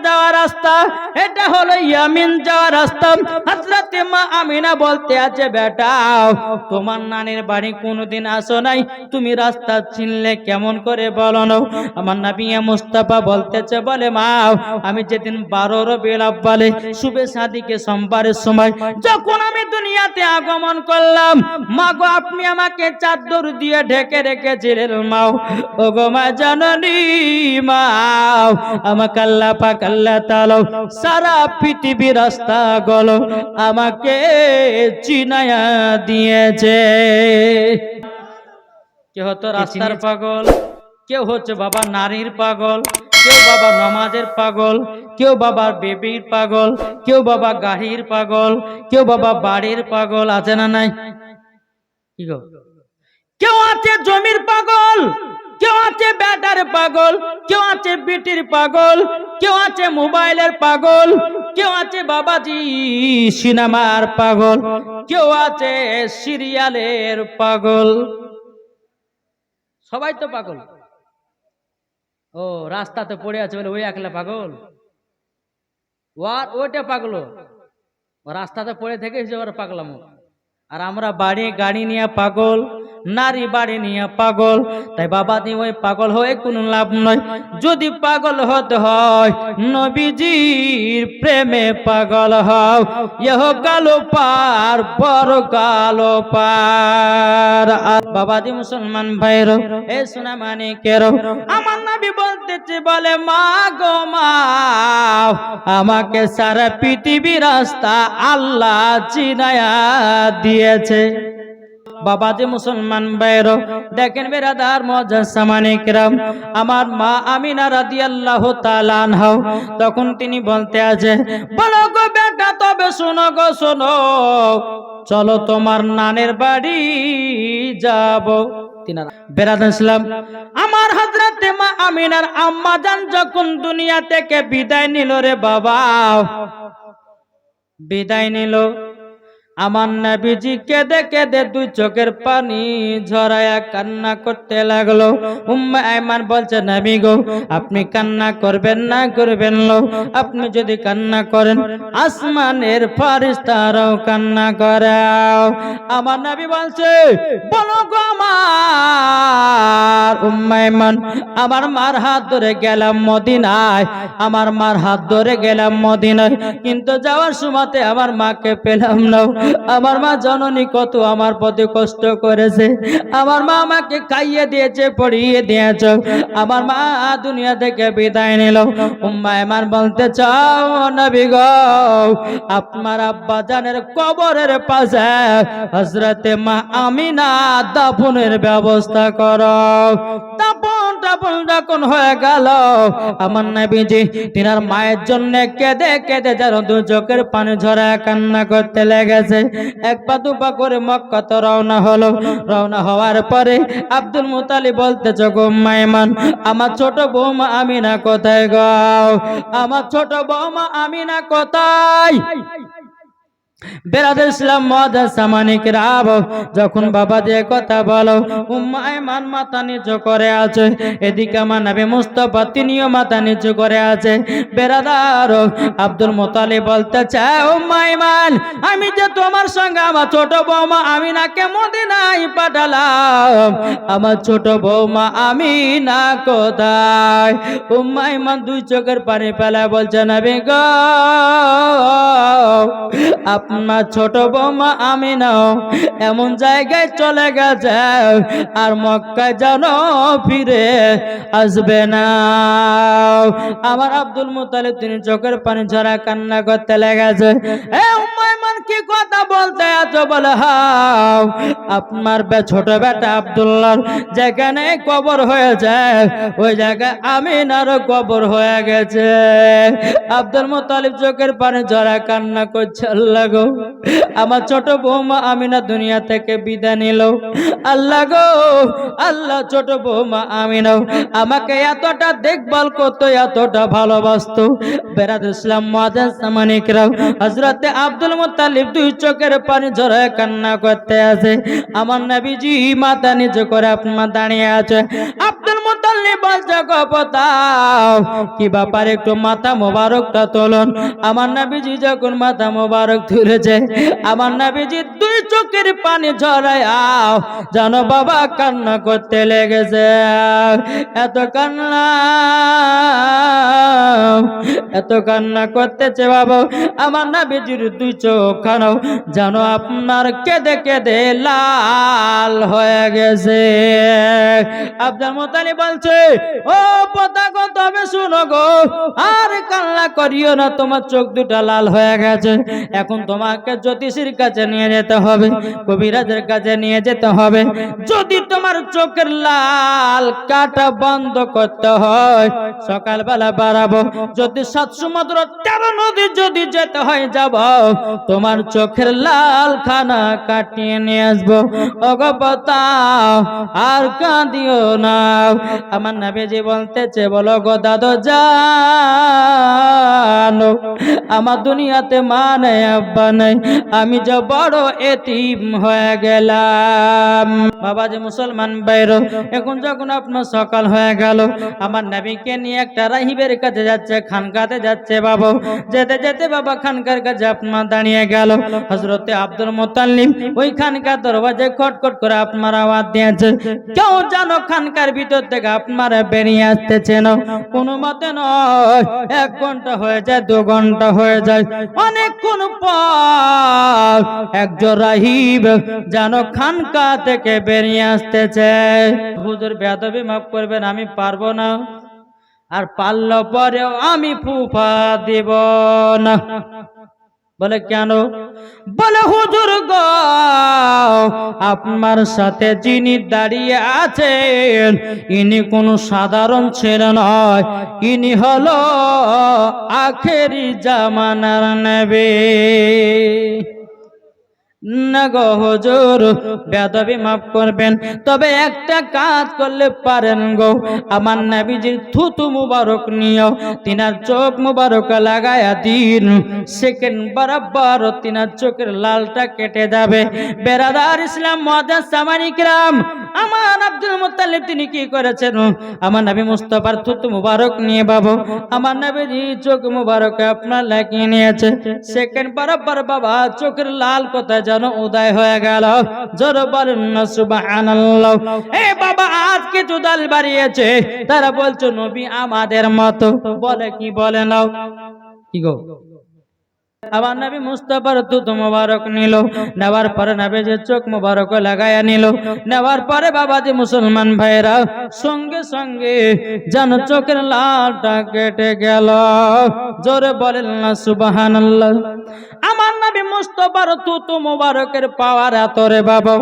যাওয়ার রাস্তা, এটা হলো ইয়ামিন যাওয়ার রাস্তা। হযরত মা আমিনা বলতে আছে, বেটা তোমার নানির বাড়ি কোনোদিন আসো নাই, তুমি রাস্তা চিনলে কেমন করে বলো না? আমার নবী মুস্তাফা বলতেছে, বলে মা আমি যেদিন 12 রবিউল আউয়ালে শুভে সাদিকে সোমবারের সময় যখন আমি দুনিয়াতে আগমন করলাম, মা গো আপনি আমাকে চাদর দিয়ে ঢেকে রেখেছিলেন মা। ও গো মা জাননী মা, আমাকে আল্লাহ পাক আল্লাহ তাআলা সারা পৃথিবী রাস্তা গলো আমাকে চিনায়া দিয়েছে। কেউ হতো রাস্তার পাগল, কেউ হচ্ছে বাবা নারীর পাগল, কেউ বাবা নামাজের পাগল, কেউ বাবা বেবির পাগল, কেউ বাবা গাড়ির পাগল, কেউ বাবা বাড়ির পাগল, আছে না নাই? কি গো, কেউ আছে জমির পাগল, কেউ আছে ব্যাটার পাগল, কেউ আছে বিটির পাগল, কেউ আছে মোবাইলের পাগল, কেউ আছে বাবাজি সিনেমার পাগল, কেউ আছে সিরিয়ালের পাগল। সবাই তো পাগল। ও রাস্তাতে পড়ে আছে বলে ওই একলা পাগল, ওইটা পাগল, রাস্তাতে পড়ে থেকে ওর পাগলাম। আর আমরা বাড়ি গাড়ি নিয়ে পাগল, নারী বাড়ি নিয়ে পাগল। তাই বাবা দি ওই পাগল হয়ে কোনো লাভ নয়। যদি পাগল হতে হয় নবীজির প্রেমে পাগল হও, ইহ কালো পার বড় কালো পার। আর বাবা দি মুসলমান ভাইরো, এ সোনা মানিকেরো, আমার নবী বলতেছে, বলে মা গো মা আমাকে সারা পৃথিবী রাস্তা আল্লাহ চিনায়া দিয়েছে। বাবা যে মুসলমান ভাইরো, দেখেন বেরাদার মুআজ্জাজ সামানে কিরাম, আমার মা আমিনা রাদিয়াল্লাহু তাআলা আনহা তখন তিনি বলতে আছে, বলো গো বেটা তবে শোনো গো শোনো, চলো তোমার নানের বাড়ি যাব। তিনারা বেরাদার ইসলাম, আমার হযরত মা আমিনার আম্মা জান যখন দুনিয়া থেকে বিদায় নিল রে বাবা, বিদায় নিল, আমার নবীজি কেঁদে কেঁদে দুই চোখের পানি ঝরায়া কান্না করতে লাগলো। উম্মে আয়মান বলছে, নবী গো আপনি কান্না করবেন না, করবেন না, আপনি যদি কান্না করেন আসমানের ফেরেশতারাও কান্না করে। আমার নবী বলছে, বলো গো আমার উম্মে আয়মান, আমার মার হাত ধরে গেলাম মদিনায়, আমার মার হাত ধরে গেলাম মদিনায়, কিন্তু যাওয়ার সময়তে আমার মাকে পেলাম না। আমার মা জননী কত আমার প্রতি কষ্ট করেছে, আমার মা আমাকে খাইয়ে দিয়েছে, পড়িয়ে দিয়েছে, আমার মা দুনিয়া থেকে বিদায় নিল। উম্মে আয়মান বলতে চাও, নবী গো আপনার আব্বা জানের কবরের পাশে হযরতে মা আমিনা দাফনের ব্যবস্থা করো। দাফন যখন হয়ে গেল, আমার নবীজি তিনার মায়ের জন্য কেঁদে কেঁদে যেন দু চোখের পানি ঝরায় কান্না করতে লেগেছে। এক পা দুপা করে মক্কা তো রওনা হলো। রওনা হওয়ার পরে আব্দুল মুতালিব বলতেছে, গো উম্মে আয়মান আমার ছোট বৌমা আমিনা কোথায় গো, আমার ছোট বৌমা আমিনা কোথায়? বেরাদার ইসলাম মুআজ্জাজ সামানে কিরাম, যখন বাবা যে কথা বলো, উম্মে আয়মান মাথা নিচু করে আছে, এদিকে আমার নবী মুস্তাফা তিনিও মাথা নিচু করে আছে। বেরাদার আব্দুল মুতালিব বলতে চায়, উম্মে আয়মান আমি যে তোমার সঙ্গে আমার ছোট বৌমা আমিনাকে মদিনায় পাঠালাম, আমার ছোট বৌমা আমিনা কোথায়? উম্মে আয়মান দুই চোখের পানি ফেলা বলছে, নবী গো আপনার ছোট বৌমা আমিনা এমন জায়গায় চলে গেছে আর মক্কায় যেন ফিরে আসবে না। আমার আব্দুল মুতালিব তিনি চোখের পানি ঝরা কান্না করতে লেগেছে। উম্মে আয়মান কি কথা বলতে আছো? বলে হাও আপনার ছোট বেটা আব্দুল্লাহ যেখানে কবর হয়েছে ওই জায়গায় আমিনারও কবর হয়ে গেছে। আব্দুল মুতালিব চোখের পানি ঝরা কান্না করছে, আল্লাহ গো আমার ছোট বৌমা আমিনা দুনিয়া থেকে বিদায় নিল, আল্লাহ গো আল্লাহ ছোট বৌমা আমিনা আমাকে এতটা দেখভাল করতো, এতটা ভালোবাসতো। বেরাদার ইসলাম মুআজ্জাজ সামানে কিরাম, হযরতে আব্দুল মুত্তালিব মুত্তালিব দুই চোখের পানি ঝরায় কান্না করতে আছে। আমার নবীজি মাথা নিচু করে আপনার দাঁড়িয়ে আছে। আব্দুল মুত্তালিব বলছে গো বতাও কি ব্যাপার, একটু মাথা মোবারকটা তোলুন। আমার নবীজি যখন মাথা মোবারক তুলেছে, আমার নবীজি দুই চোখের পানি ঝরায় জানো বাবা কান্না করতে লেগেছে। এত কান্না, এত কান্না করতেছে বাবা। আমার নবীজির দুই চোখ খানো জানো আপনার কেঁদে কেঁদে লাল হয়ে গেছে। আব্দুল মুত্তালিব বলছে ও পতাকা তবে শুনো গো, আর কান্না করিও না, তোমার চোখ দুটা লাল হয়ে গেছে। এখন তোমাকে জ্যোতিষীর কাছে নিয়ে যেতে হবে, কবিরাজের কাছে নিয়ে যেতে হবে। যদি তোমার চোখের লাল কাটা বন্ধ করতে হয় সকালবেলা বাড়াবো, যদি 7 সমুদ্র 13 নদী যদি যেতে হয় যাব, তোমার চোখের লাল খানা কাটিয়ে নিয়ে আসবো। ওগো বতাও আর কাঁদিও না। আমার নবীজি বলতেছে বলো গো দাদু জানো আমার দুনিয়াতে মা নেই আব্বা নেই, আমি যে বড় এতিম হয়ে গেলাম। বাবাজি মুসলমান বাইরো, এখন যখন আপনার সকাল হয়ে গেল, আমার নবীকে নিয়ে একটা রাহিবের কাছে যাচ্ছে, খানকাতে যাচ্ছে বাবা। যেতে যেতে বাবা খানকার কাছে আপনার দাঁড়িয়ে গেল। হযরতে আব্দুল মুত্তালিব ওই খানকার দরওয়াজায় খটখট করে আপনার আওয়াজ দিয়েছে, কেউ জানো খানকার ভিতর থেকে আপনারা বেরিয়ে আসতেছে না। কোনো মতে নয়, 1 ঘন্টা হয়ে যায়, 2 ঘন্টা হয়ে যায়, অনেকক্ষণ পর একজন রাহিব জানো খানকা থেকে বেরিয়ে আসতেছে। হুজুর বেয়াদবি মাফ করবেন, আমি পারবো না, আর পারলে পরেও আমি ফুফা দেব না। বলে কেন? বলে হুজুর গো আপনার সাথে যিনি দাঁড়িয়ে আছেন ইনি কোন সাধারণ ছেলে নয়, ইনি হলো আখেরি জামানার নবী। না গো হুজুর বেয়াদবি মাফ করবেন, তবে একটা কাজ করলে পারেন গো, আমার নবীজির থুতু মুবারক নিও, তিনার চোখ মুবারক লাগায়া দিন, সেকেন্ড বরাবর তিনার চোখের লালটা কেটে যাবে। বেরাদার ইসলাম মুআজ্জাজ সামানী কিরাম, আমার আব্দুল মুত্তালিব তিনি কি করেছেন, আমার নবী মুস্তাফার থুতু মুবারক নিয়ে বাবা আমার নবীজি চোখ মুবারক আপনার লাগিয়ে নিয়েছে। সেকেন্ড বরাবর বাবা চোখের লাল কথা যেন উদয় হয়ে গেল। জোর বলেন না সুবহানাল্লাহ। এ বাবা আজ কিছু দল বাড়িয়েছে, তারা বলছে নবী আমাদের মতো। বলে কি বলে নাও কি গো, আমার নবী মুস্তাফার থুতু মুবারক নিল, নেওয়ার পরে নবীজির চোখ মুবারক লাগায়া নিল। নেওয়ার পরে বাবাজি মুসলমান ভাইরা সঙ্গে সঙ্গে যেন চোখের লালটা কেটে গেল। জোরে বলেন না সুবহানাল্লাহ। আমার নবী মুস্তাফার থুতু মুবারকের পাওয়ার এত রে বাবা,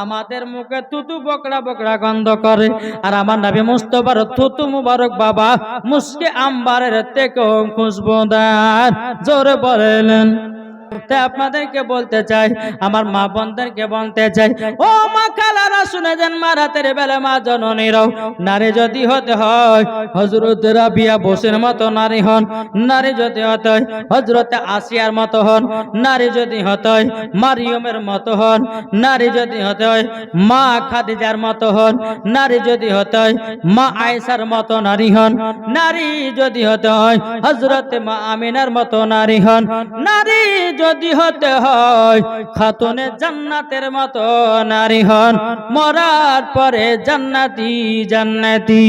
আমাদের মুখে থুতু বকড়া বকড়া গন্ধ করে, আর আমার নবী মুস্তাফার থুতু মুবারক বাবা মুস্কে আম্বারের থেকেও খুশবুদার। জোরে বলেন। তাই আপনাদেরকে বলতে চাই, আমার মা বোনদেরকে বলতে চাই, ও মা খালারা শুনে যান, মা রাতের বেলা মা জননীরাও নারী যদি হতে হয় হযরত রাবিয়া বসের মতো নারী হন, নারী যদি হতে হয় হযরতে আসিয়ার মতো হন, নারী যদি হতে হয় মারিয়মের মতো হন, নারী যদি হতে হয় মা খাদিজার মতো হন, নারী যদি হতে হয় মা আয়েশার মতো নারী হন, নারী যদি হতে হয় হযরতে মা আমিনার মতো নারী হন, নারী যদি হতে হয় খাতুনে জান্নাতের মতো নারী হন, মরার পরে জান্নাতি জান্নাতি।